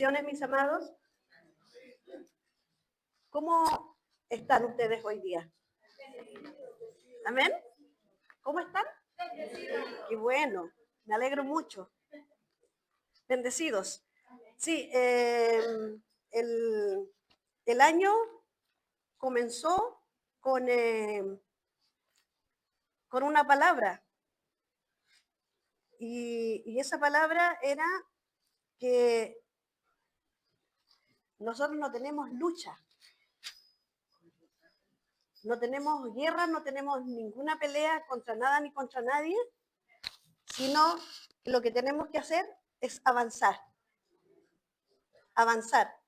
Mis amados, ¿cómo están ustedes hoy día? ¿Amén? ¿Cómo están? Qué bueno, me alegro mucho. Bendecidos. Sí, el año comenzó con una palabra y esa palabra era que nosotros no tenemos lucha. No tenemos guerra, no tenemos ninguna pelea contra nada ni contra nadie, sino que lo que tenemos que hacer es avanzar,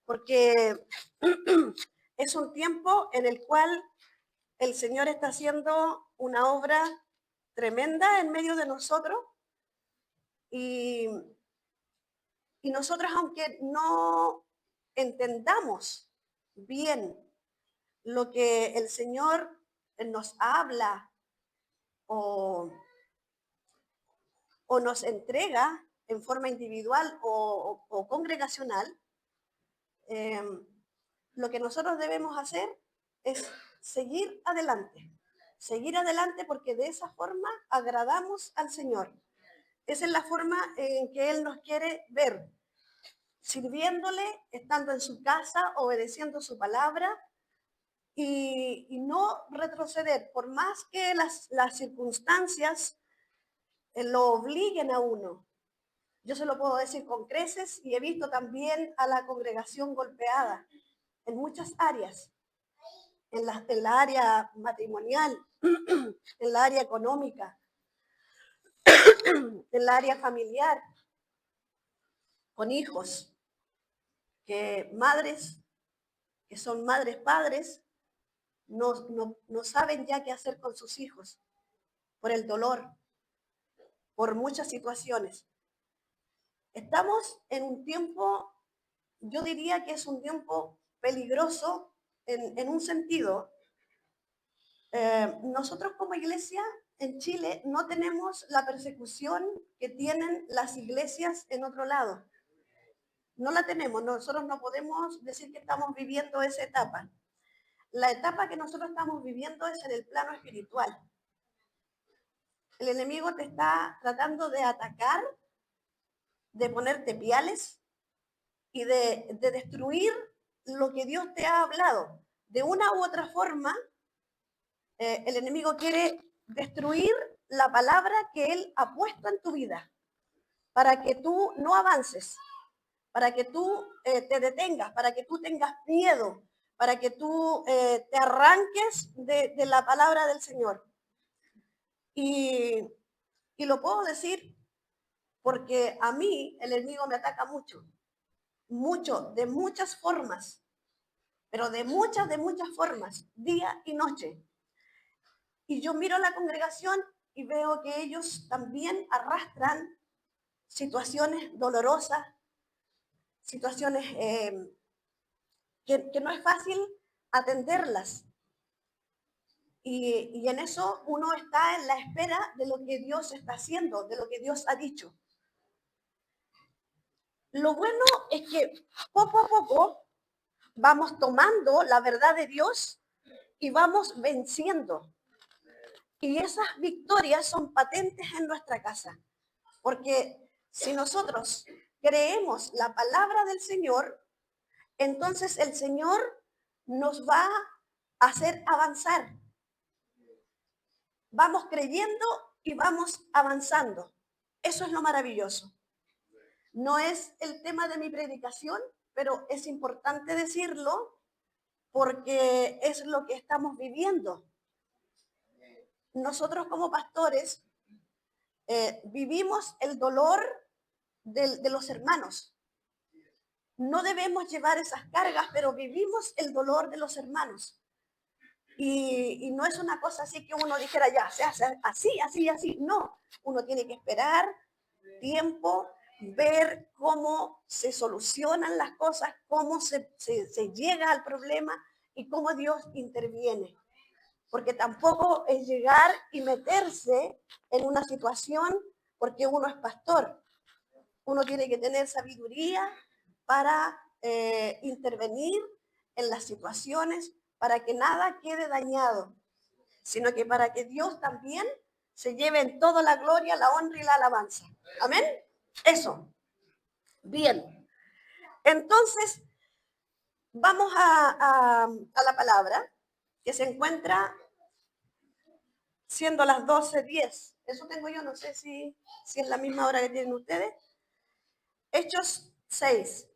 porque es un tiempo en el cual el Señor está haciendo una obra tremenda en medio de nosotros y nosotros, aunque no entendamos bien lo que el Señor nos habla o nos entrega en forma individual o congregacional, lo que nosotros debemos hacer es seguir adelante porque de esa forma agradamos al Señor. Esa es la forma en que Él nos quiere ver, sirviéndole, estando en su casa, obedeciendo su palabra y no retroceder, por más que las circunstancias lo obliguen a uno. Yo se lo puedo decir con creces y he visto también a la congregación golpeada en muchas áreas, en la área matrimonial, en la área económica, en la área familiar, con hijos, madres que son madres, padres, no saben ya qué hacer con sus hijos por el dolor, por muchas situaciones. Estamos en un tiempo, yo diría que es un tiempo peligroso en un sentido. Nosotros como iglesia en Chile no tenemos la persecución que tienen las iglesias en otro lado. No la tenemos, nosotros no podemos decir que estamos viviendo esa etapa. La etapa que nosotros estamos viviendo es en el plano espiritual. El enemigo te está tratando de atacar, de ponerte piales y de destruir lo que Dios te ha hablado. De una u otra forma, el enemigo quiere destruir la palabra que Él ha puesto en tu vida para que tú no avances, para que tú te detengas, para que tú tengas miedo, para que tú te arranques de la palabra del Señor. Y lo puedo decir porque a mí el enemigo me ataca mucho, de muchas formas, pero de muchas formas, día y noche. Y yo miro a la congregación y veo que ellos también arrastran situaciones dolorosas, situaciones que no es fácil atenderlas. Y en eso uno está en la espera de lo que Dios está haciendo, de lo que Dios ha dicho. Lo bueno es que poco a poco vamos tomando la verdad de Dios y vamos venciendo. Y esas victorias son patentes en nuestra casa. Porque si nosotros creemos la palabra del Señor, entonces el Señor nos va a hacer avanzar. Vamos creyendo y vamos avanzando. Eso es lo maravilloso. No es el tema de mi predicación, pero es importante decirlo porque es lo que estamos viviendo. Nosotros como pastores vivimos el dolor de los hermanos. No debemos llevar esas cargas, pero vivimos el dolor de los hermanos. Y no es una cosa así que uno dijera ya, se hace así. No, uno tiene que esperar tiempo, ver cómo se solucionan las cosas, cómo se llega al problema y cómo Dios interviene. Porque tampoco es llegar y meterse en una situación porque uno es pastor. Uno tiene que tener sabiduría para intervenir en las situaciones, para que nada quede dañado, sino que para que Dios también se lleve en toda la gloria, la honra y la alabanza. Amén. Eso. Bien. Entonces, vamos a la palabra que se encuentra siendo las 12:10. Eso tengo yo, no sé si es la misma hora que tienen ustedes. Hechos 6.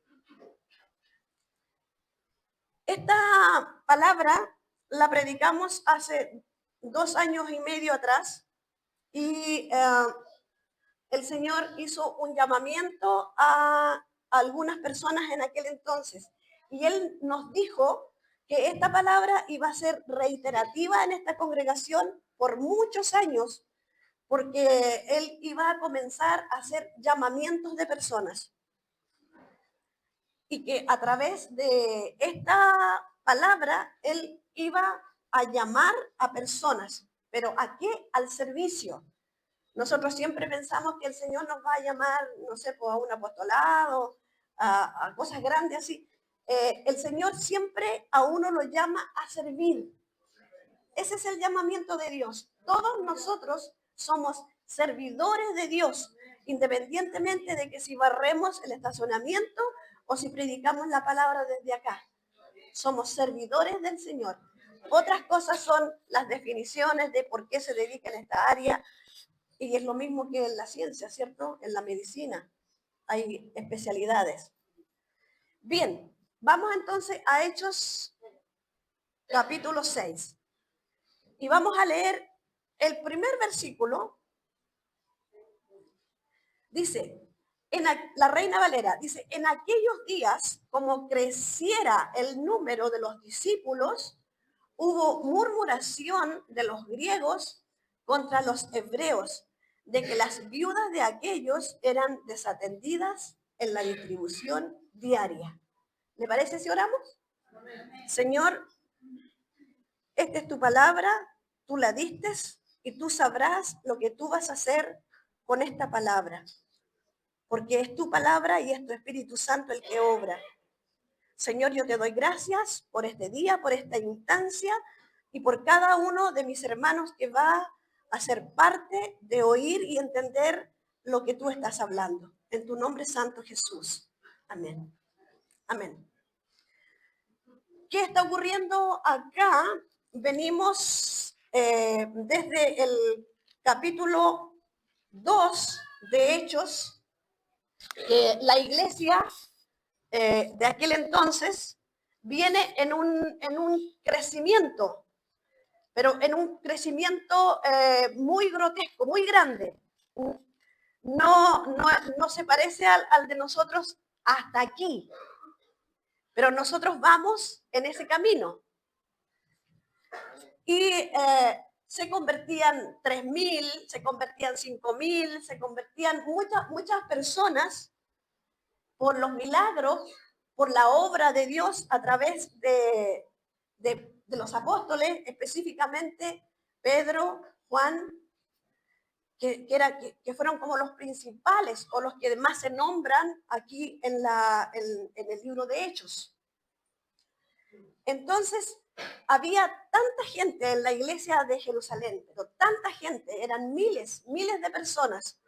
Esta palabra la predicamos hace 2 años y medio atrás y el Señor hizo un llamamiento a algunas personas en aquel entonces. Y Él nos dijo que esta palabra iba a ser reiterativa en esta congregación por muchos años, porque Él iba a comenzar a hacer llamamientos de personas. Y que a través de esta palabra Él iba a llamar a personas. ¿Pero a qué? Al servicio. Nosotros siempre pensamos que el Señor nos va a llamar, no sé, pues a un apostolado, a cosas grandes así. El Señor siempre a uno lo llama a servir. Ese es el llamamiento de Dios. Todos nosotros somos servidores de Dios, independientemente de que si barremos el estacionamiento o si predicamos la palabra desde acá. Somos servidores del Señor. Otras cosas son las definiciones de por qué se dedica en esta área. Y es lo mismo que en la ciencia, ¿cierto? En la medicina hay especialidades. Bien, vamos entonces a Hechos capítulo 6. Y vamos a leer el primer versículo. Dice, la Reina Valera, dice, en aquellos días, como creciera el número de los discípulos, hubo murmuración de los griegos contra los hebreos, de que las viudas de aquellos eran desatendidas en la distribución diaria. ¿Le parece si oramos? Señor, esta es tu palabra, tú la diste y tú sabrás lo que tú vas a hacer con esta palabra. Porque es tu palabra y es tu Espíritu Santo el que obra. Señor, yo te doy gracias por este día, por esta instancia y por cada uno de mis hermanos que va a ser parte de oír y entender lo que tú estás hablando. En tu nombre santo, Jesús. Amén. Amén. ¿Qué está ocurriendo acá? Venimos desde el capítulo 2 de Hechos, que la iglesia de aquel entonces viene en un crecimiento, pero en un crecimiento muy grotesco, muy grande. No se parece al de nosotros hasta aquí, pero nosotros vamos en ese camino. Y se convertían 3.000, se convertían 5.000, se convertían muchas personas por los milagros, por la obra de Dios a través de los apóstoles, específicamente Pedro, Juan, que fueron como los principales o los que más se nombran aquí en el libro de Hechos. Entonces, había tanta gente en la iglesia de Jerusalén, pero tanta gente, eran miles de personas.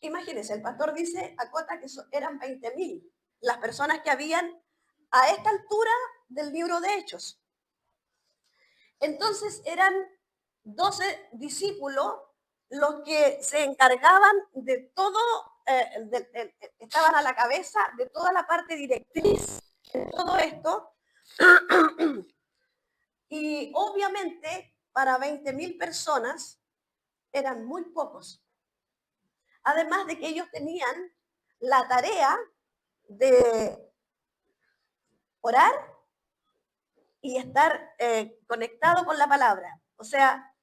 Imagínense, el pastor dice, acota que eran 20.000 las personas que habían a esta altura del libro de Hechos. Entonces eran 12 discípulos los que se encargaban de todo, estaban a la cabeza de toda la parte directriz de todo esto. Y obviamente para 20.000 personas eran muy pocos. Además de que ellos tenían la tarea de orar y estar conectado con la palabra. O sea,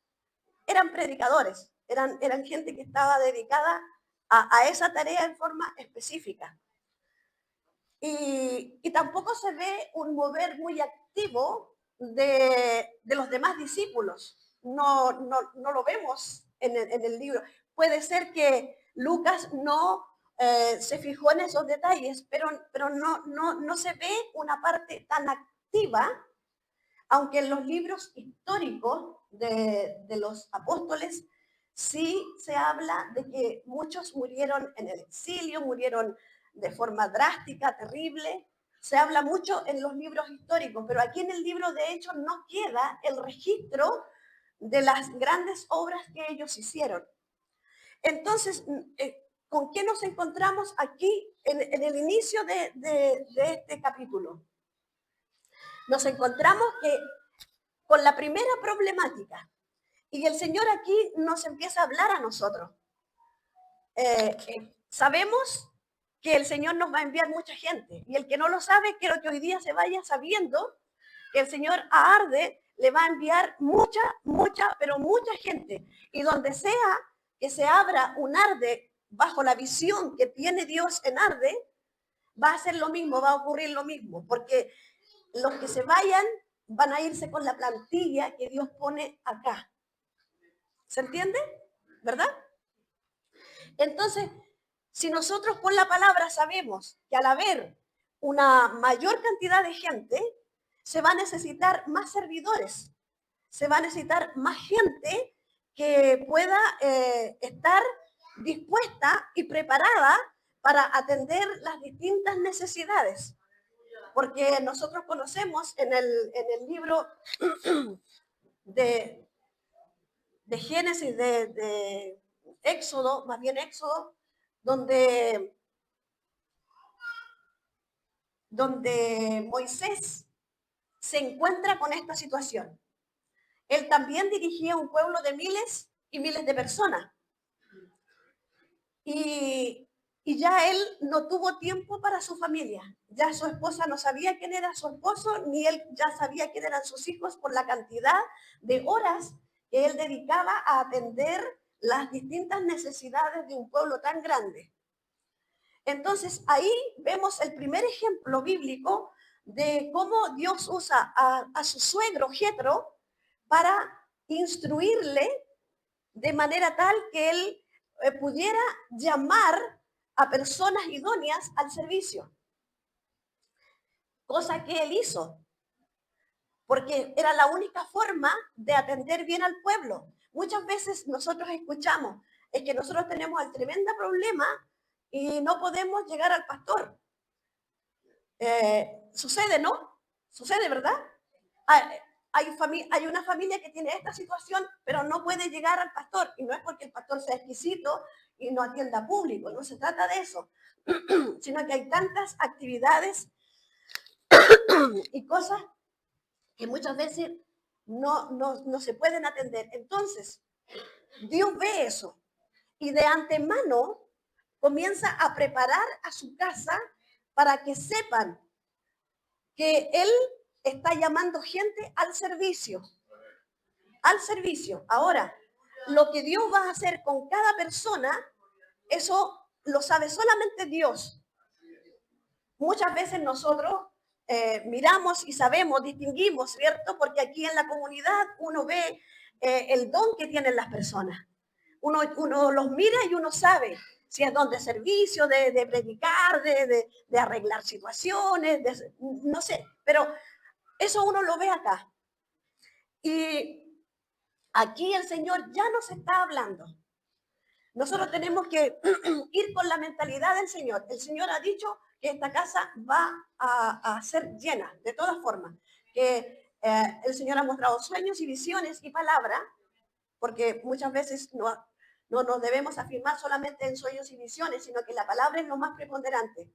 eran predicadores, eran gente que estaba dedicada a esa tarea en forma específica. Y tampoco se ve un mover muy activo de los demás discípulos. No lo vemos en el libro. Puede ser que Lucas no se fijó en esos detalles, pero no se ve una parte tan activa, aunque en los libros históricos de los apóstoles sí se habla de que muchos murieron en el exilio, murieron de forma drástica, terrible. Se habla mucho en los libros históricos, pero aquí en el libro de Hechos no queda el registro de las grandes obras que ellos hicieron. Entonces, ¿con qué nos encontramos aquí en el inicio de este capítulo? Nos encontramos con la primera problemática. Y el Señor aquí nos empieza a hablar a nosotros. Sabemos que el Señor nos va a enviar mucha gente. Y el que no lo sabe, quiero que hoy día se vaya sabiendo que el Señor a Arde le va a enviar mucha, pero mucha gente. Y donde sea que se abra un Arde bajo la visión que tiene Dios en Arde, va a ser lo mismo, va a ocurrir lo mismo. Porque los que se vayan van a irse con la plantilla que Dios pone acá. ¿Se entiende? ¿Verdad? Entonces, si nosotros con la palabra sabemos que al haber una mayor cantidad de gente, se va a necesitar más servidores, se va a necesitar más gente que pueda estar dispuesta y preparada para atender las distintas necesidades. Porque nosotros conocemos en el libro de Génesis, de Éxodo, más bien Éxodo, donde Moisés se encuentra con esta situación. Él también dirigía un pueblo de miles y miles de personas. Y ya él no tuvo tiempo para su familia. Ya su esposa no sabía quién era su esposo, ni él ya sabía quién eran sus hijos por la cantidad de horas que él dedicaba a atender las distintas necesidades de un pueblo tan grande. Entonces ahí vemos el primer ejemplo bíblico de cómo Dios usa a su suegro Jetro para instruirle de manera tal que él pudiera llamar a personas idóneas al servicio. Cosa que él hizo, porque era la única forma de atender bien al pueblo. Muchas veces nosotros escuchamos, es que nosotros tenemos el tremendo problema y no podemos llegar al pastor. Sucede, ¿no? Sucede, ¿verdad? Hay una familia que tiene esta situación, pero no puede llegar al pastor. Y no es porque el pastor sea exquisito y no atienda público, no se trata de eso, sino que hay tantas actividades y cosas que muchas veces no se pueden atender. Entonces, Dios ve eso y de antemano comienza a preparar a su casa para que sepan que Él está llamando gente al servicio. Al servicio. Ahora, lo que Dios va a hacer con cada persona, eso lo sabe solamente Dios. Muchas veces nosotros miramos y sabemos, distinguimos, ¿cierto? Porque aquí en la comunidad uno ve el don que tienen las personas. Uno los mira y uno sabe si es don de servicio, de predicar, de arreglar situaciones, no sé, pero eso uno lo ve acá. Y aquí el Señor ya nos está hablando. Nosotros tenemos que ir con la mentalidad del Señor. El Señor ha dicho que esta casa va a ser llena, de todas formas. Que el Señor ha mostrado sueños y visiones y palabra, porque muchas veces no nos debemos afirmar solamente en sueños y visiones, sino que la palabra es lo más preponderante.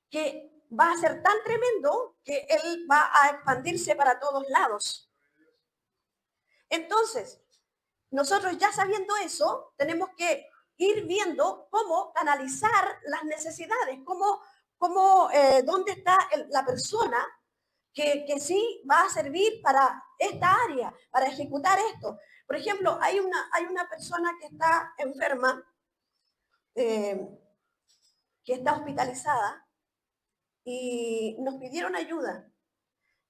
Que va a ser tan tremendo que Él va a expandirse para todos lados. Entonces, nosotros ya sabiendo eso, tenemos que ir viendo cómo canalizar las necesidades, dónde está la persona que sí va a servir para esta área, para ejecutar esto. Por ejemplo, hay una persona que está enferma, que está hospitalizada, y nos pidieron ayuda.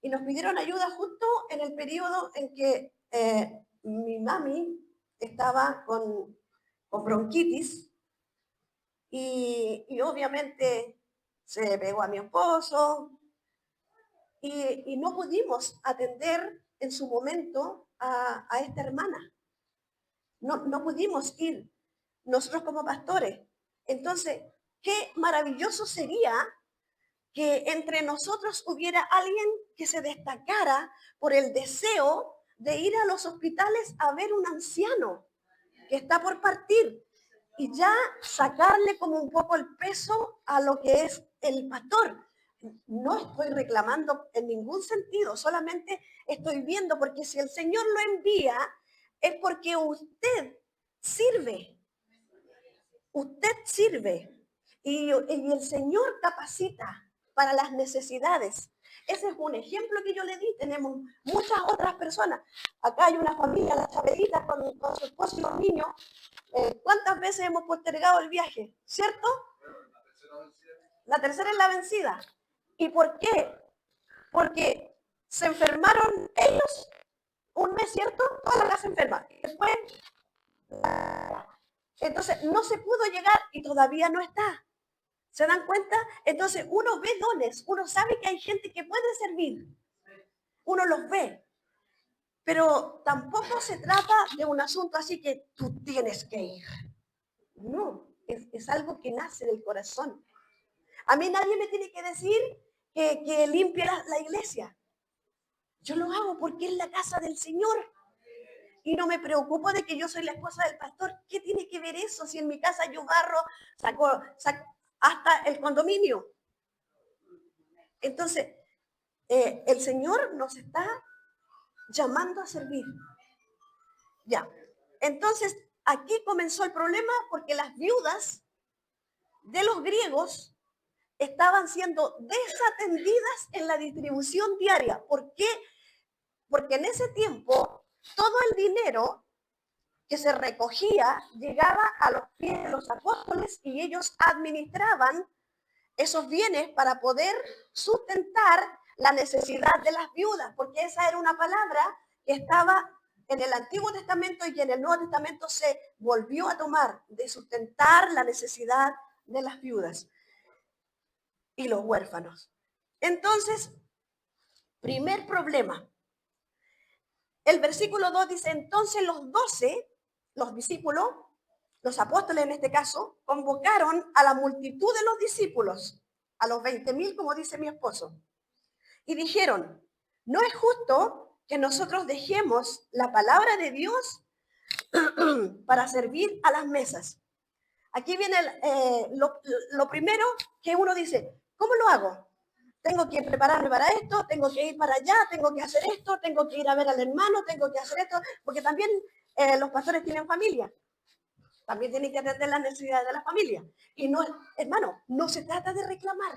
Y nos pidieron ayuda justo en el periodo en que mi mami estaba con bronquitis y obviamente se pegó a mi esposo y no pudimos atender en su momento a esta hermana. No pudimos ir nosotros como pastores. Entonces, qué maravilloso sería que entre nosotros hubiera alguien que se destacara por el deseo de ir a los hospitales a ver un anciano que está por partir y ya sacarle como un poco el peso a lo que es el pastor. No estoy reclamando en ningún sentido, solamente estoy viendo, porque si el Señor lo envía, es porque usted sirve. Usted sirve. Y el Señor capacita para las necesidades. Ese es un ejemplo que yo le di. Tenemos muchas otras personas. Acá hay una familia, las Chabelitas, con su esposo y los niños. ¿Cuántas veces hemos postergado el viaje? ¿Cierto? La tercera es la vencida. ¿Y por qué? Porque se enfermaron ellos un mes, ¿cierto? Toda la casa enferma. Después, entonces no se pudo llegar y todavía no está. ¿Se dan cuenta? Entonces uno ve dones, uno sabe que hay gente que puede servir. Uno los ve. Pero tampoco se trata de un asunto así que tú tienes que ir. No, es algo que nace del corazón. A mí nadie me tiene que decir que limpie la iglesia. Yo lo hago porque es la casa del Señor. Y no me preocupo de que yo soy la esposa del pastor. ¿Qué tiene que ver eso? Si en mi casa yo barro, saco hasta el condominio. Entonces, el Señor nos está llamando a servir. Ya. Entonces, aquí comenzó el problema porque las viudas de los griegos estaban siendo desatendidas en la distribución diaria. ¿Por qué? Porque en ese tiempo todo el dinero que se recogía llegaba a los pies de los apóstoles y ellos administraban esos bienes para poder sustentar la necesidad de las viudas, porque esa era una palabra que estaba en el Antiguo Testamento y que en el Nuevo Testamento se volvió a tomar, de sustentar la necesidad de las viudas y los huérfanos. Entonces, primer problema. El versículo 2 dice, entonces los 12, los discípulos, los apóstoles en este caso, convocaron a la multitud de los discípulos, a los 20,000, como dice mi esposo, y dijeron, no es justo que nosotros dejemos la palabra de Dios para servir a las mesas. Aquí viene lo primero que uno dice, ¿cómo lo hago? Tengo que prepararme para esto, tengo que ir para allá, tengo que hacer esto, tengo que ir a ver al hermano, tengo que hacer esto, porque también los pastores tienen familia. También tienen que atender las necesidades de la familia. Y no, hermano, no se trata de reclamar.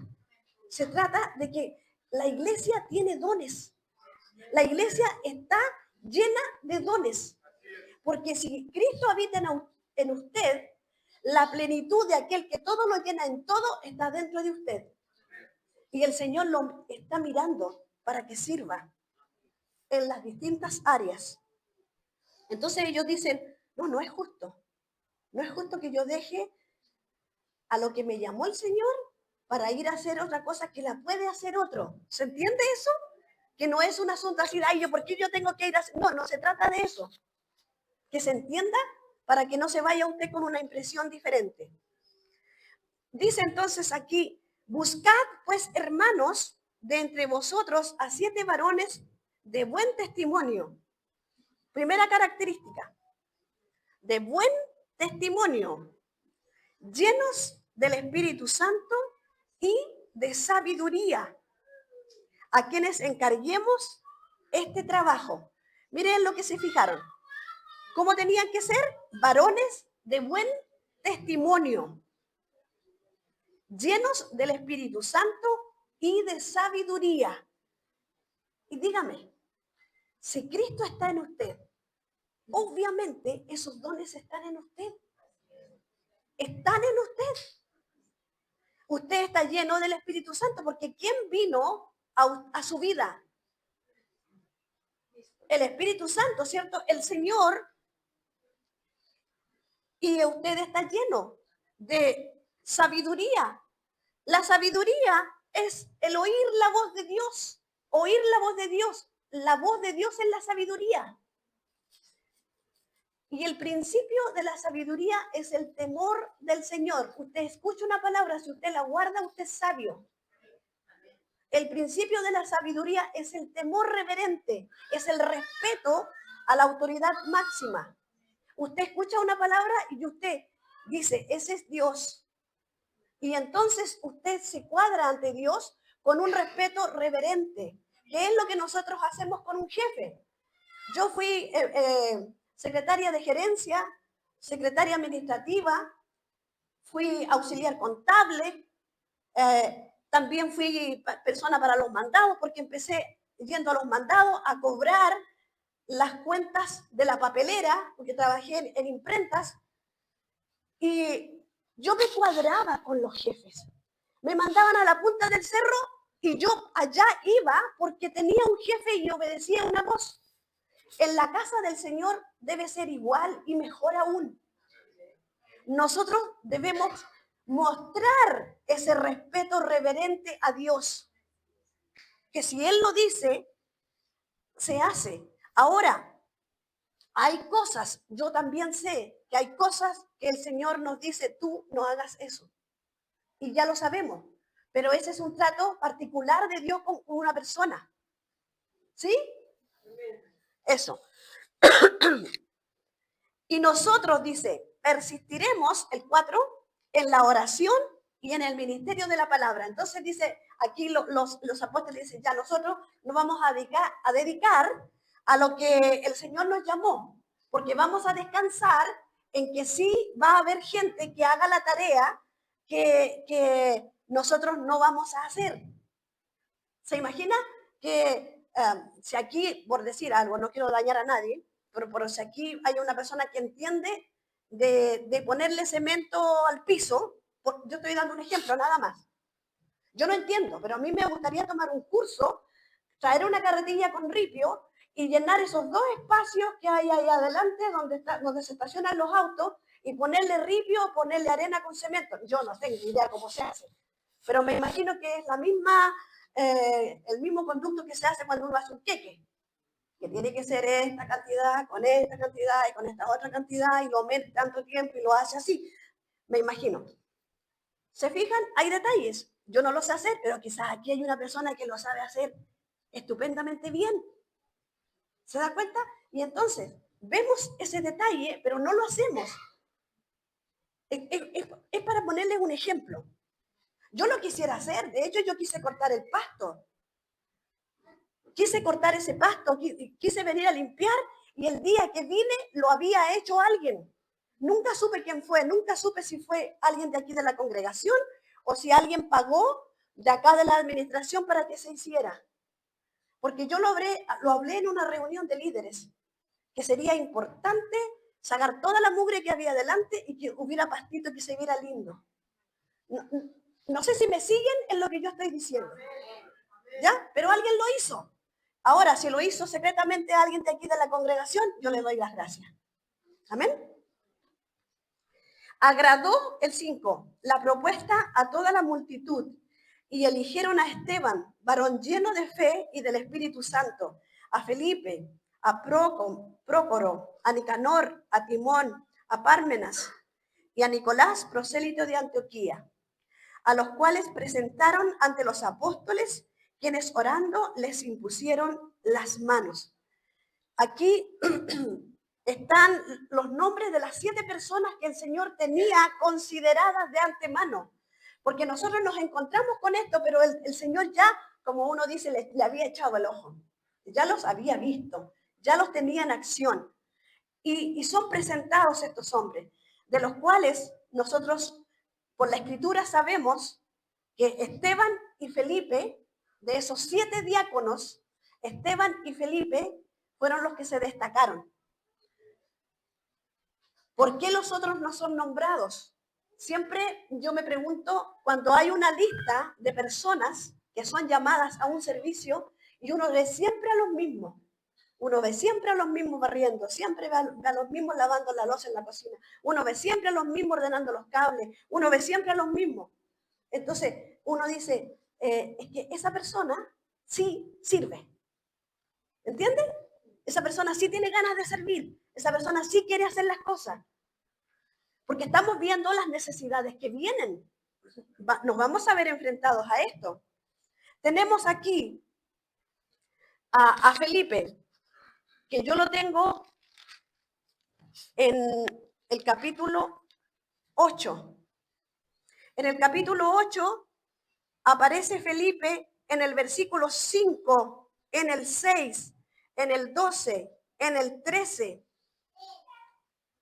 Se trata de que la iglesia tiene dones. La iglesia está llena de dones. Porque si Cristo habita en usted, la plenitud de aquel que todo lo llena en todo está dentro de usted. Y el Señor lo está mirando para que sirva en las distintas áreas. Entonces ellos dicen, no es justo. No es justo que yo deje a lo que me llamó el Señor para ir a hacer otra cosa que la puede hacer otro. ¿Se entiende eso? Que no es un asunto así, ay, ¿por qué yo tengo que ir a hacer? No se trata de eso. Que se entienda para que no se vaya usted con una impresión diferente. Dice entonces aquí, buscad pues, hermanos, de entre vosotros a 7 varones de buen testimonio. Primera característica, de buen testimonio, llenos del Espíritu Santo y de sabiduría, a quienes encarguemos este trabajo. Miren lo que se fijaron. ¿Cómo tenían que ser? Varones de buen testimonio, llenos del Espíritu Santo y de sabiduría. Y dígame, si Cristo está en usted, obviamente esos dones están en usted. Están en usted. Usted está lleno del Espíritu Santo porque ¿quién vino a su vida? El Espíritu Santo, ¿cierto? El Señor. Y usted está lleno de sabiduría. La sabiduría es el oír la voz de Dios. Oír la voz de Dios. La voz de Dios es la sabiduría. Y el principio de la sabiduría es el temor del Señor. Usted escucha una palabra, si usted la guarda, usted es sabio. El principio de la sabiduría es el temor reverente, es el respeto a la autoridad máxima. Usted escucha una palabra y usted dice, ese es Dios. Y entonces usted se cuadra ante Dios con un respeto reverente, que es lo que nosotros hacemos con un jefe. Yo fui secretaria de gerencia, secretaria administrativa, fui auxiliar contable, también fui persona para los mandados, porque empecé yendo a los mandados a cobrar las cuentas de la papelera, porque trabajé en imprentas, y yo me cuadraba con los jefes. Me mandaban a la punta del cerro y yo allá iba porque tenía un jefe y obedecía una voz. En la casa del Señor debe ser igual y mejor aún. Nosotros debemos mostrar ese respeto reverente a Dios. Que si Él lo dice, se hace. Ahora, hay cosas, yo también sé que hay cosas que el Señor nos dice, tú no hagas eso. Y ya lo sabemos. Pero ese es un trato particular de Dios con una persona. ¿Sí? Eso. Y nosotros, dice, persistiremos, el 4, en la oración y en el ministerio de la palabra. Entonces dice, aquí los apóstoles dicen, ya nosotros nos vamos a dedicar a lo que el Señor nos llamó, porque vamos a descansar en que sí va a haber gente que haga la tarea que nosotros no vamos a hacer. ¿Se imagina que si aquí, por decir algo, no quiero dañar a nadie, pero si aquí hay una persona que entiende de ponerle cemento al piso, yo estoy dando un ejemplo nada más. Yo no entiendo, pero a mí me gustaría tomar un curso, traer una carretilla con ripio y llenar esos 2 espacios que hay ahí adelante donde se estacionan los autos y ponerle ripio, ponerle arena con cemento. Yo no tengo idea cómo se hace, pero me imagino que es la misma, el mismo conducto que se hace cuando uno hace un queque, que tiene que ser esta cantidad y con esta otra cantidad y lo mete tanto tiempo y lo hace así. Me imagino. ¿Se fijan? Hay detalles. Yo no lo sé hacer, pero quizás aquí hay una persona que lo sabe hacer estupendamente bien. ¿Se da cuenta? Y entonces, vemos ese detalle, pero no lo hacemos. Es para ponerles un ejemplo. Yo lo quisiera hacer. De hecho, yo quise cortar el pasto. Quise cortar ese pasto, quise venir a limpiar y el día que vine lo había hecho alguien. Nunca supe quién fue, nunca supe si fue alguien de aquí de la congregación o si alguien pagó de acá de la administración para que se hiciera. Porque yo lo hablé en una reunión de líderes, que sería importante sacar toda la mugre que había delante y que hubiera pastito que se viera lindo. No sé si me siguen en lo que yo estoy diciendo. ¿Ya? Pero alguien lo hizo. Ahora, si lo hizo secretamente alguien de aquí de la congregación, yo le doy las gracias. Amén. Agradó el 5, la propuesta a toda la multitud y eligieron a Esteban, varón lleno de fe y del Espíritu Santo, a Felipe, a Prócoro, a Nicanor, a Timón, a Pármenas y a Nicolás, prosélito de Antioquía, a los cuales presentaron ante los apóstoles, quienes orando les impusieron las manos. Aquí están los nombres de las 7 personas que el Señor tenía consideradas de antemano. Porque nosotros nos encontramos con esto, pero el Señor ya, como uno dice, le había echado el ojo. Ya los había visto, ya los tenía en acción. Y son presentados estos hombres, de los cuales nosotros, por la Escritura, sabemos que Esteban y Felipe, de esos 7 diáconos, Esteban y Felipe fueron los que se destacaron. ¿Por qué los otros no son nombrados? Siempre yo me pregunto, cuando hay una lista de personas que son llamadas a un servicio y uno ve siempre a los mismos. Uno ve siempre a los mismos barriendo, siempre ve a los mismos lavando la loza en la cocina. Uno ve siempre a los mismos ordenando los cables. Uno ve siempre a los mismos. Entonces, uno dice, es que esa persona sí sirve. ¿Entiendes? Esa persona sí tiene ganas de servir. Esa persona sí quiere hacer las cosas. Porque estamos viendo las necesidades que vienen. Nos vamos a ver enfrentados a esto. Tenemos aquí a Felipe, que yo lo tengo en el capítulo 8. En el capítulo 8 aparece Felipe en el versículo 5, en el 6, en el 12, en el 13.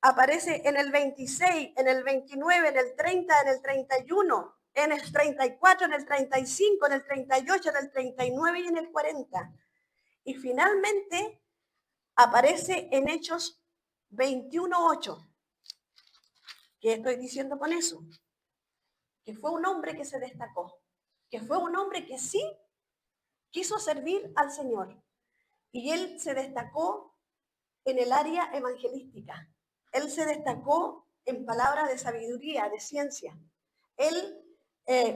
Aparece en el 26, en el 29, en el 30, en el 31, en el 34, en el 35, en el 38, en el 39 y en el 40. Y finalmente aparece en Hechos 21:8. ¿Qué estoy diciendo con eso? Que fue un hombre que se destacó, que fue un hombre que sí quiso servir al Señor. Y él se destacó en el área evangelística. Él se destacó en palabras de sabiduría, de ciencia. Él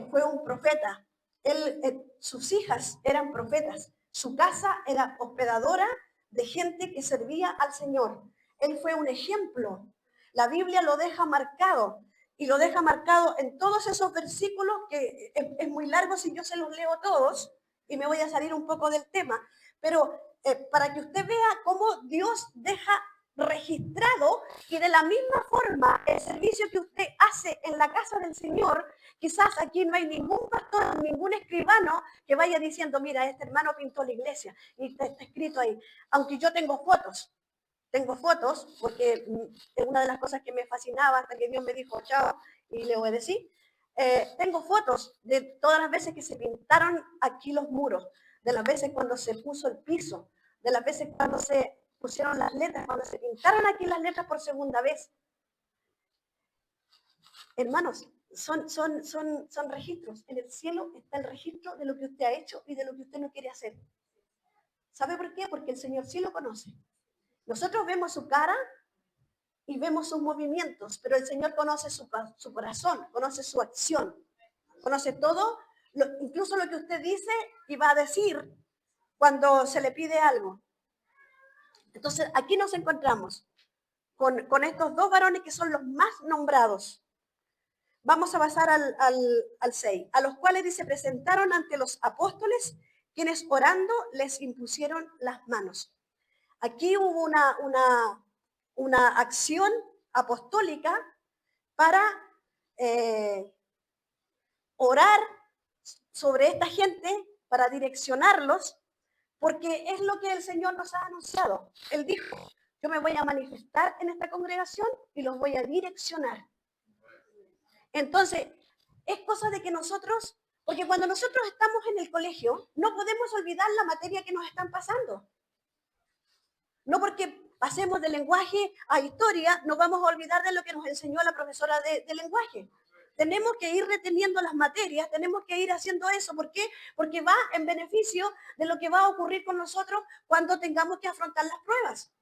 fue un profeta. Sus hijas eran profetas. Su casa era hospedadora de gente que servía al Señor. Él fue un ejemplo. La Biblia lo deja marcado. Y lo deja marcado en todos esos versículos que es muy largo si yo se los leo todos. Y me voy a salir un poco del tema. Pero para que usted vea cómo Dios deja registrado y de la misma forma el servicio que usted hace en la casa del Señor, quizás aquí no hay ningún pastor, ningún escribano que vaya diciendo, mira, este hermano pintó la iglesia y está escrito ahí, aunque yo tengo fotos porque es una de las cosas que me fascinaba hasta que Dios me dijo, chao, y le obedecí. Tengo fotos de todas las veces que se pintaron aquí los muros, de las veces cuando se puso el piso, de las veces cuando se pusieron las letras, cuando se pintaron aquí las letras por segunda vez. Hermanos, son registros. En el cielo está el registro de lo que usted ha hecho y de lo que usted no quiere hacer. ¿Sabe por qué? Porque el Señor sí lo conoce. Nosotros vemos su cara y vemos sus movimientos, pero el Señor conoce su corazón, conoce su acción, conoce todo, incluso lo que usted dice y va a decir cuando se le pide algo. Entonces, aquí nos encontramos con estos dos varones que son los más nombrados. Vamos a pasar al 6, a los cuales dice, presentaron ante los apóstoles, quienes orando les impusieron las manos. Aquí hubo una acción apostólica para orar sobre esta gente, para direccionarlos, porque es lo que el Señor nos ha anunciado. Él dijo, yo me voy a manifestar en esta congregación y los voy a direccionar. Entonces, es cosa de que nosotros, porque cuando nosotros estamos en el colegio, no podemos olvidar la materia que nos están pasando. No porque pasemos de lenguaje a historia, nos vamos a olvidar de lo que nos enseñó la profesora de lenguaje. Tenemos que ir reteniendo las materias, tenemos que ir haciendo eso. ¿Por qué? Porque va en beneficio de lo que va a ocurrir con nosotros cuando tengamos que afrontar las pruebas.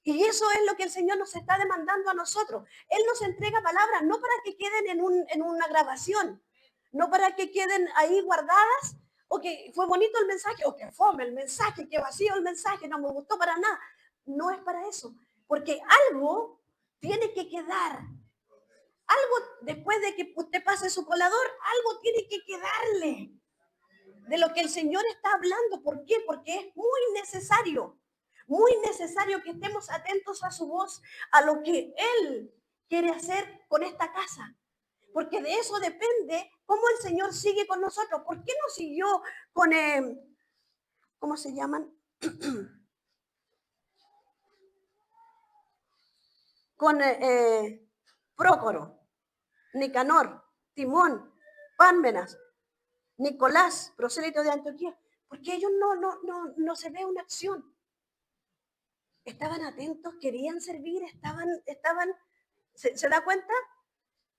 Y eso es lo que el Señor nos está demandando a nosotros. Él nos entrega palabras no para que queden en una grabación, no para que queden ahí guardadas, o que fue bonito el mensaje, o que fome el mensaje, que vacío el mensaje, no me gustó para nada. No es para eso, porque algo tiene que quedar. Algo, después de que usted pase su colador, algo tiene que quedarle de lo que el Señor está hablando. ¿Por qué? Porque es muy necesario que estemos atentos a su voz, a lo que Él quiere hacer con esta casa. Porque de eso depende cómo el Señor sigue con nosotros. ¿Por qué no siguió con, ¿cómo se llaman? Con Prócoro, Nicanor, Timón, Pármenas, Nicolás, prosélito de Antioquía. Porque ellos no se ve una acción. Estaban atentos, querían servir, estaban, ¿se da cuenta?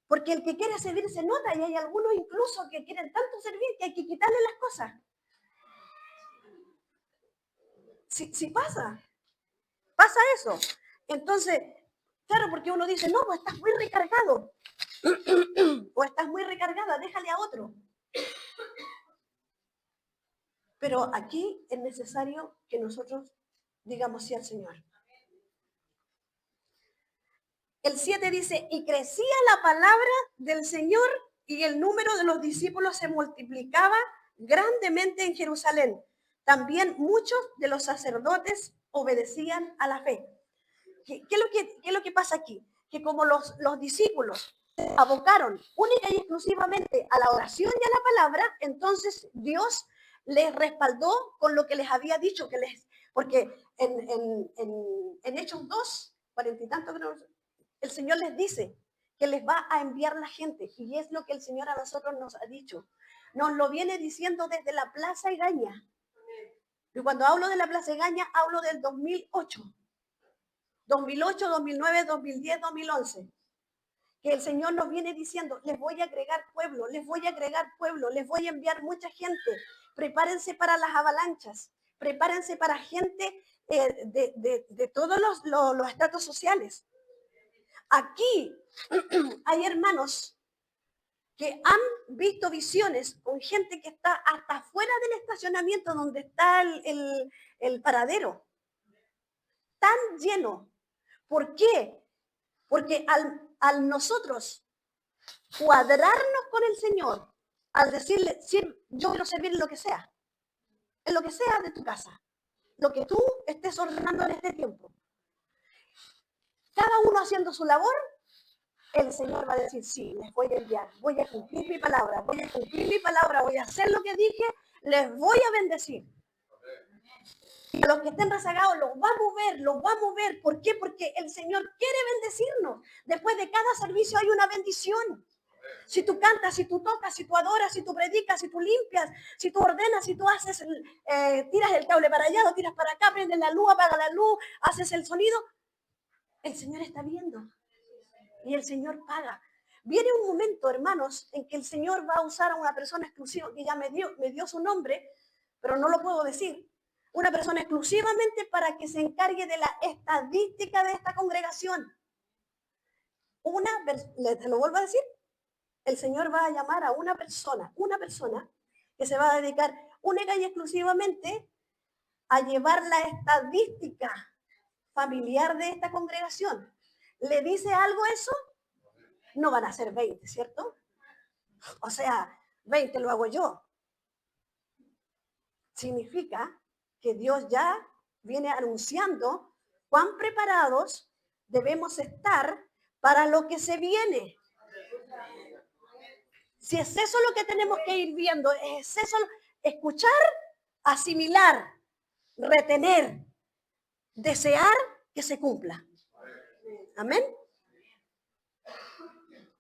Porque el que quiere servir se nota y hay algunos incluso que quieren tanto servir que hay que quitarle las cosas. Sí pasa eso. Entonces, claro, porque uno dice, no, pues estás muy recargado. O estás muy recargada, déjale a otro. Pero aquí es necesario que nosotros digamos sí al Señor. El 7 dice, y crecía la palabra del Señor y el número de los discípulos se multiplicaba grandemente en Jerusalén. También muchos de los sacerdotes obedecían a la fe. ¿Qué es lo que pasa aquí? Que como los discípulos se abocaron única y exclusivamente a la oración y a la palabra, entonces Dios les respaldó con lo que les había dicho, porque en Hechos 2, 40 y tanto, el Señor les dice que les va a enviar la gente, y es lo que el Señor a nosotros nos ha dicho. Nos lo viene diciendo desde la Plaza Egaña. Y cuando hablo de la Plaza Egaña, hablo del 2008. 2008, 2009, 2010, 2011. Que el Señor nos viene diciendo, les voy a agregar pueblo, les voy a agregar pueblo, les voy a enviar mucha gente. Prepárense para las avalanchas, prepárense para gente de todos los estratos sociales. Aquí hay hermanos que han visto visiones con gente que está hasta fuera del estacionamiento donde está el paradero. Tan lleno. ¿Por qué? Porque al nosotros cuadrarnos con el Señor, al decirle, yo quiero servir en lo que sea de tu casa, lo que tú estés ordenando en este tiempo, cada uno haciendo su labor, el Señor va a decir, sí, les voy a enviar, voy a cumplir mi palabra, voy a hacer lo que dije, les voy a bendecir. Y a los que estén rezagados los va a mover. ¿Por qué? Porque el Señor quiere bendecirnos. Después de cada servicio hay una bendición. Si tú cantas, si tú tocas, si tú adoras, si tú predicas, si tú limpias, si tú ordenas, si tú haces, tiras el cable para allá, lo tiras para acá, prendes la luz, apaga la luz, haces el sonido, el Señor está viendo. Y el Señor paga. Viene un momento, hermanos, en que el Señor va a usar a una persona exclusiva, que ya me dio su nombre, pero no lo puedo decir. Una persona exclusivamente para que se encargue de la estadística de esta congregación. Te lo vuelvo a decir, el Señor va a llamar a una persona que se va a dedicar única y exclusivamente a llevar la estadística familiar de esta congregación. ¿Le dice algo eso? No van a ser 20, ¿cierto? O sea, 20 lo hago yo. Significa que Dios ya viene anunciando cuán preparados debemos estar para lo que se viene. Si es eso lo que tenemos que ir viendo, es eso, escuchar, asimilar, retener, desear que se cumpla. Amén.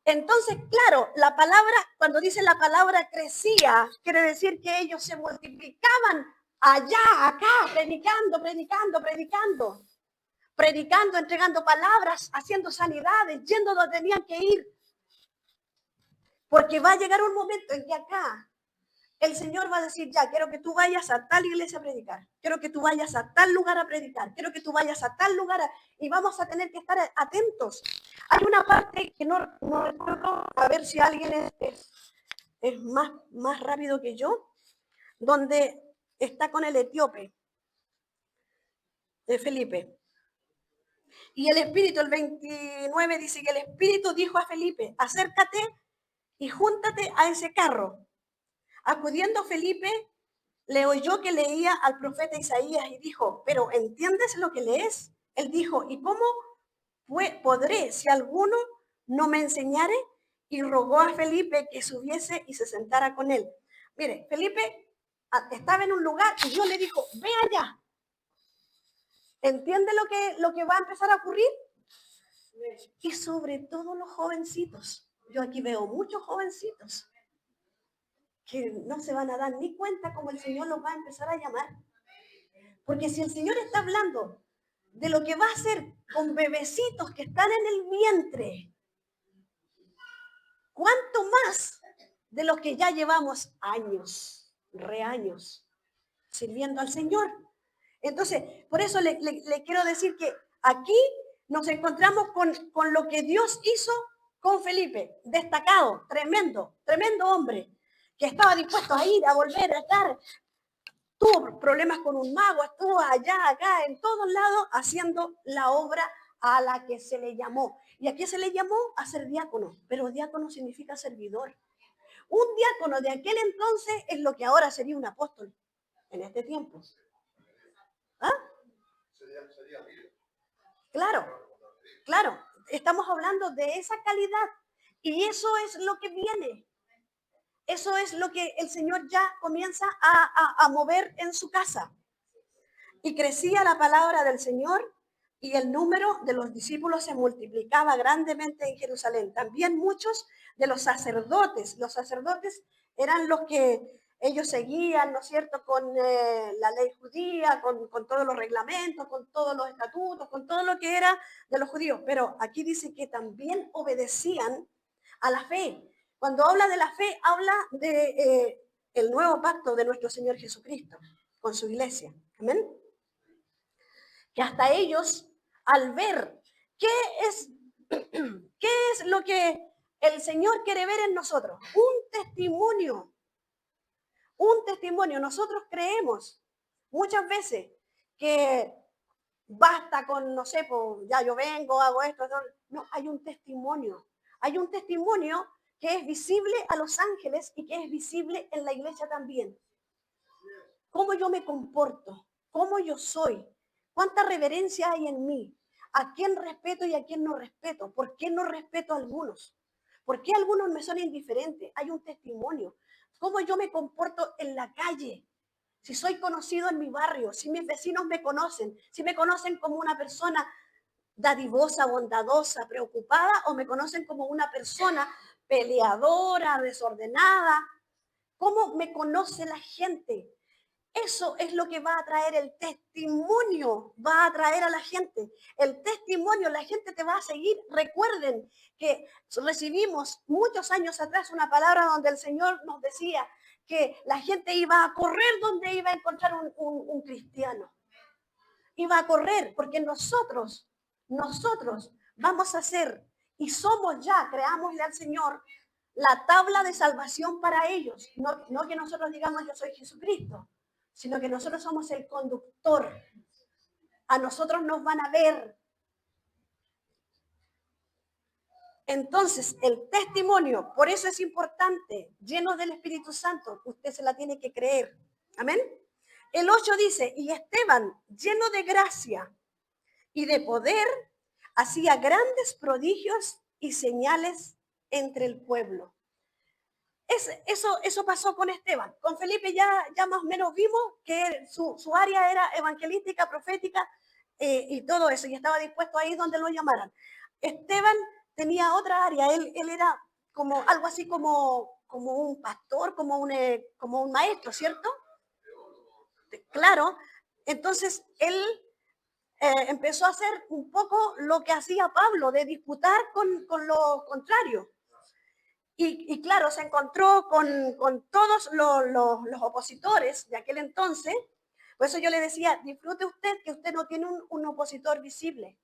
Entonces, claro, la palabra, cuando dice la palabra crecía, quiere decir que ellos se multiplicaban allá, acá, predicando, entregando palabras, haciendo sanidades, yendo donde tenían que ir. Porque va a llegar un momento en que acá el Señor va a decir, ya, quiero que tú vayas a tal iglesia a predicar, quiero que tú vayas a tal lugar a predicar, quiero que tú vayas a tal lugar y vamos a tener que estar atentos. Hay una parte que no recuerdo, a ver si alguien es más rápido que yo, donde está con el etíope de Felipe. Y el Espíritu, el 29 dice que el Espíritu dijo a Felipe, acércate y júntate a ese carro. Acudiendo Felipe, le oyó que leía al profeta Isaías y dijo, ¿pero entiendes lo que lees? Él dijo, ¿y cómo podré si alguno no me enseñare? Y rogó a Felipe que subiese y se sentara con él. Mire, Felipe estaba en un lugar y Dios le dijo, ve allá. ¿Entiende lo que va a empezar a ocurrir? Y sobre todo los jovencitos. Yo aquí veo muchos jovencitos que no se van a dar ni cuenta cómo el Señor los va a empezar a llamar. Porque si el Señor está hablando de lo que va a hacer con bebecitos que están en el vientre, ¿cuánto más de los que ya llevamos años, reaños, sirviendo al Señor? Entonces, por eso le quiero decir que aquí nos encontramos con lo que Dios hizo con Felipe, destacado, tremendo, tremendo hombre, que estaba dispuesto a ir, a volver, a estar. Tuvo problemas con un mago, estuvo allá, acá, en todos lados, haciendo la obra a la que se le llamó. ¿Y a qué se le llamó? A ser diácono, pero diácono significa servidor. Un diácono de aquel entonces es lo que ahora sería un apóstol en este tiempo. ¿Ah? Claro, claro, estamos hablando de esa calidad y eso es lo que viene. Eso es lo que el Señor ya comienza a mover en su casa. Y crecía la palabra del Señor y el número de los discípulos se multiplicaba grandemente en Jerusalén. También muchos de los sacerdotes eran los que ellos seguían, ¿no es cierto?, con la ley judía, con todos los reglamentos, con todos los estatutos, con todo lo que era de los judíos. Pero aquí dice que también obedecían a la fe. Cuando habla de la fe, habla de el nuevo pacto de nuestro Señor Jesucristo con su iglesia. Amén. Que hasta ellos, al ver qué es lo que el Señor quiere ver en nosotros, un testimonio. Nosotros creemos muchas veces que basta con, no sé, pues ya yo vengo, hago esto. No, hay un testimonio. Hay un testimonio que es visible a los ángeles y que es visible en la iglesia también. Cómo yo me comporto, cómo yo soy, cuánta reverencia hay en mí, a quién respeto y a quién no respeto, por qué no respeto a algunos, por qué algunos me son indiferentes. Hay un testimonio. Cómo yo me comporto en la calle, si soy conocido en mi barrio, si mis vecinos me conocen, si me conocen como una persona dadivosa, bondadosa, preocupada, o me conocen como una persona peleadora, desordenada. ¿Cómo me conoce la gente? Eso es lo que va a traer el testimonio, va a atraer a la gente. El testimonio, la gente te va a seguir. Recuerden que recibimos muchos años atrás una palabra donde el Señor nos decía que la gente iba a correr donde iba a encontrar un cristiano. Iba a correr porque nosotros vamos a ser y somos ya, creámosle al Señor, la tabla de salvación para ellos. No que nosotros digamos yo soy Jesucristo, sino que nosotros somos el conductor. A nosotros nos van a ver. Entonces, el testimonio, por eso es importante, lleno del Espíritu Santo, usted se la tiene que creer. Amén. El 8 dice, y Esteban, lleno de gracia y de poder, hacía grandes prodigios y señales entre el pueblo. Eso pasó con Esteban. Con Felipe ya más o menos vimos que su área era evangelística, profética y todo eso, y estaba dispuesto a ir donde lo llamaran. Esteban tenía otra área, él era como algo así como un pastor, como un maestro, ¿cierto? Claro. Entonces él empezó a hacer un poco lo que hacía Pablo, de disputar con lo contrario. Y claro, se encontró con todos los opositores de aquel entonces. Por eso yo le decía, disfrute usted que usted no tiene un opositor visible.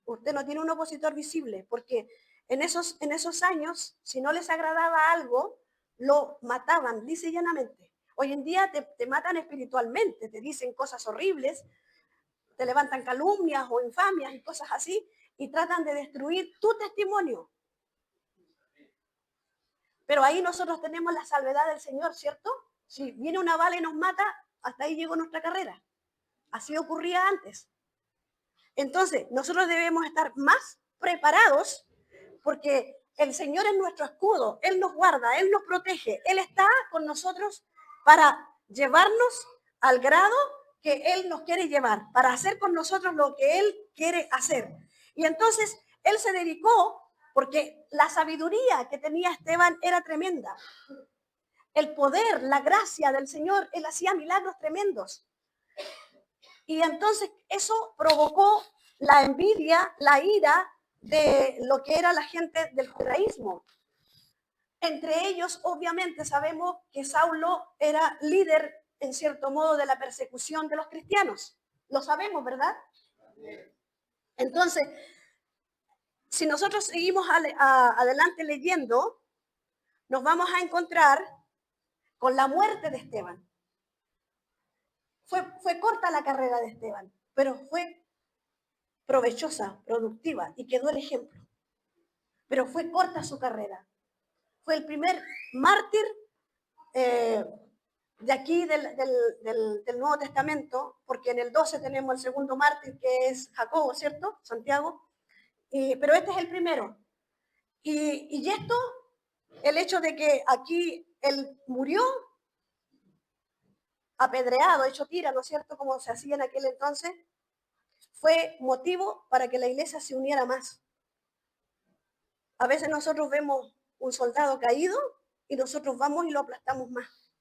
Usted no tiene un opositor visible, porque en esos años, si no les agradaba algo, lo mataban lisa y llanamente. Hoy en día te matan espiritualmente, te dicen cosas horribles, te levantan calumnias o infamias y cosas así, y tratan de destruir tu testimonio. Pero ahí nosotros tenemos la salvedad del Señor, ¿cierto? Si viene una bala y nos mata, hasta ahí llegó nuestra carrera. Así ocurría antes. Entonces, nosotros debemos estar más preparados porque el Señor es nuestro escudo. Él nos guarda, Él nos protege. Él está con nosotros para llevarnos al grado que Él nos quiere llevar, para hacer con nosotros lo que Él quiere hacer. Y entonces, Él se dedicó, porque la sabiduría que tenía Esteban era tremenda. El poder, la gracia del Señor, Él hacía milagros tremendos. Y entonces eso provocó la envidia, la ira de lo que era la gente del judaísmo. Entre ellos, obviamente, sabemos que Saulo era líder en cierto modo, de la persecución de los cristianos. Lo sabemos, ¿verdad? Entonces, si nosotros seguimos adelante leyendo, nos vamos a encontrar con la muerte de Esteban. Fue corta la carrera de Esteban, pero fue provechosa, productiva, y quedó el ejemplo. Pero fue corta su carrera. Fue el primer mártir de aquí del Nuevo Testamento, porque en el 12 tenemos el segundo mártir, que es Jacobo, ¿cierto? Santiago. Pero este es el primero. Y esto, el hecho de que aquí él murió apedreado, hecho tira, ¿no es cierto?, como se hacía en aquel entonces, fue motivo para que la iglesia se uniera más. A veces nosotros vemos un soldado caído y nosotros vamos y lo aplastamos más.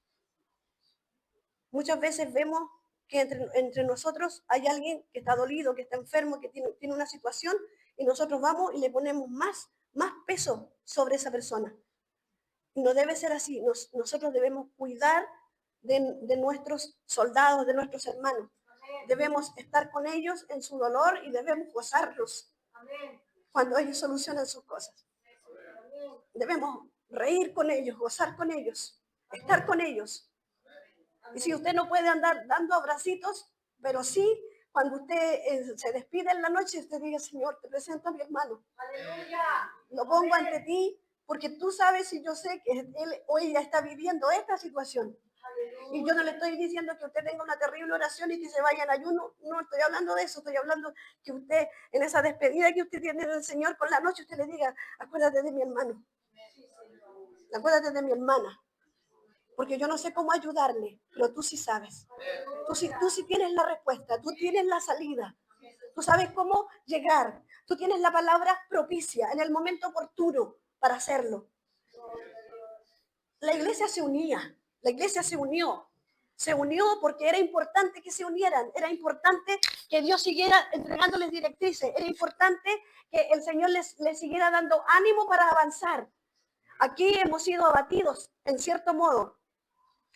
Muchas veces vemos que entre nosotros hay alguien que está dolido, que está enfermo, que tiene una situación, y nosotros vamos y le ponemos más peso sobre esa persona. Y no debe ser así. Nosotros debemos cuidar de nuestros soldados, de nuestros hermanos. Debemos estar con ellos en su dolor y debemos gozarlos cuando ellos solucionan sus cosas. Debemos reír con ellos, gozar con ellos, estar con ellos. Y si usted no puede andar dando abracitos, pero sí, cuando usted se despide en la noche, usted diga: Señor, te presento a mi hermano. Aleluya. Lo pongo ante ti, porque tú sabes y yo sé que él hoy ya está viviendo esta situación. Aleluya. Y yo no le estoy diciendo que usted tenga una terrible oración y que se vaya en ayuno. No estoy hablando de eso. Estoy hablando que usted, en esa despedida que usted tiene del Señor con la noche, usted le diga: acuérdate de mi hermano. Acuérdate de mi hermana. Porque yo no sé cómo ayudarle, pero tú sí sabes. Tú sí tienes la respuesta, tú tienes la salida. Tú sabes cómo llegar. Tú tienes la palabra propicia en el momento oportuno para hacerlo. La iglesia se unía, la iglesia se unió. Se unió porque era importante que se unieran, era importante que Dios siguiera entregándoles directrices, era importante que el Señor les siguiera dando ánimo para avanzar. Aquí hemos sido abatidos, en cierto modo.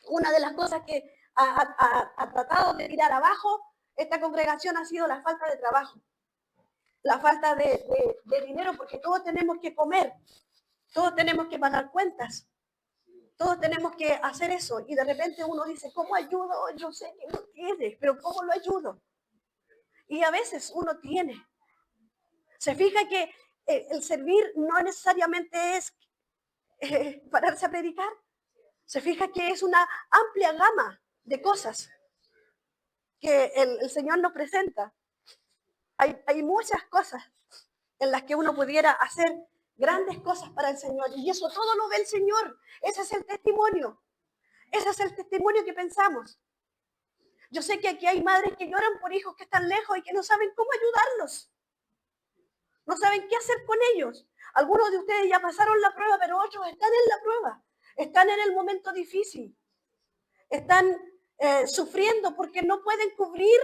Una de las cosas que ha tratado de tirar abajo esta congregación ha sido la falta de trabajo, la falta de dinero, porque todos tenemos que comer, todos tenemos que pagar cuentas, todos tenemos que hacer eso. Y de repente uno dice: ¿cómo ayudo? Yo sé que no tiene, pero ¿cómo lo ayudo? Y a veces uno tiene. Se fija que el servir no necesariamente es pararse a predicar. Se fija que es una amplia gama de cosas que el Señor nos presenta. Hay muchas cosas en las que uno pudiera hacer grandes cosas para el Señor. Y eso todo lo ve el Señor. Ese es el testimonio. Ese es el testimonio que pensamos. Yo sé que aquí hay madres que lloran por hijos que están lejos y que no saben cómo ayudarlos. No saben qué hacer con ellos. Algunos de ustedes ya pasaron la prueba, pero otros están en la prueba. Están en el momento difícil. Están sufriendo porque no pueden cubrir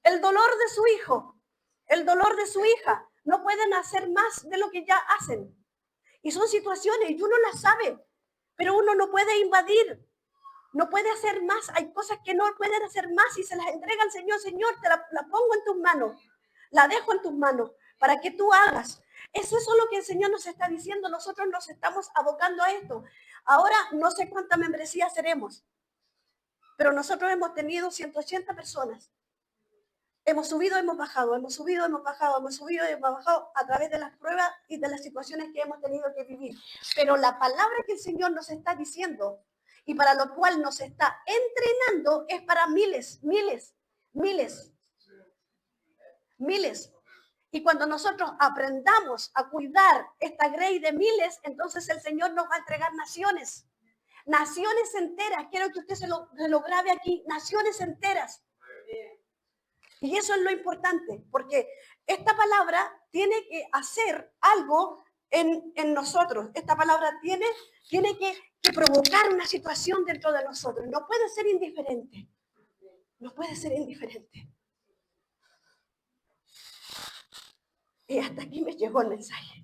el dolor de su hijo, el dolor de su hija. No pueden hacer más de lo que ya hacen. Y son situaciones y uno las sabe, pero uno no puede invadir, no puede hacer más. Hay cosas que no pueden hacer más y se las entrega al Señor. Señor, te la pongo en tus manos, la dejo en tus manos para que tú hagas. Eso es lo que el Señor nos está diciendo. Nosotros nos estamos abocando a esto. Ahora no sé cuánta membresía seremos, pero nosotros hemos tenido 180 personas. Hemos subido, hemos bajado, hemos subido, hemos bajado, hemos subido, hemos bajado a través de las pruebas y de las situaciones que hemos tenido que vivir. Pero la palabra que el Señor nos está diciendo y para lo cual nos está entrenando es para miles, miles, miles, miles. Y cuando nosotros aprendamos a cuidar esta grey de miles, entonces el Señor nos va a entregar naciones. Naciones enteras. Quiero que usted se lo grabe aquí. Naciones enteras. Y eso es lo importante, porque esta palabra tiene que hacer algo en nosotros. Esta palabra tiene que provocar una situación dentro de nosotros. No puede ser indiferente. No puede ser indiferente. Y hasta aquí me llegó el mensaje.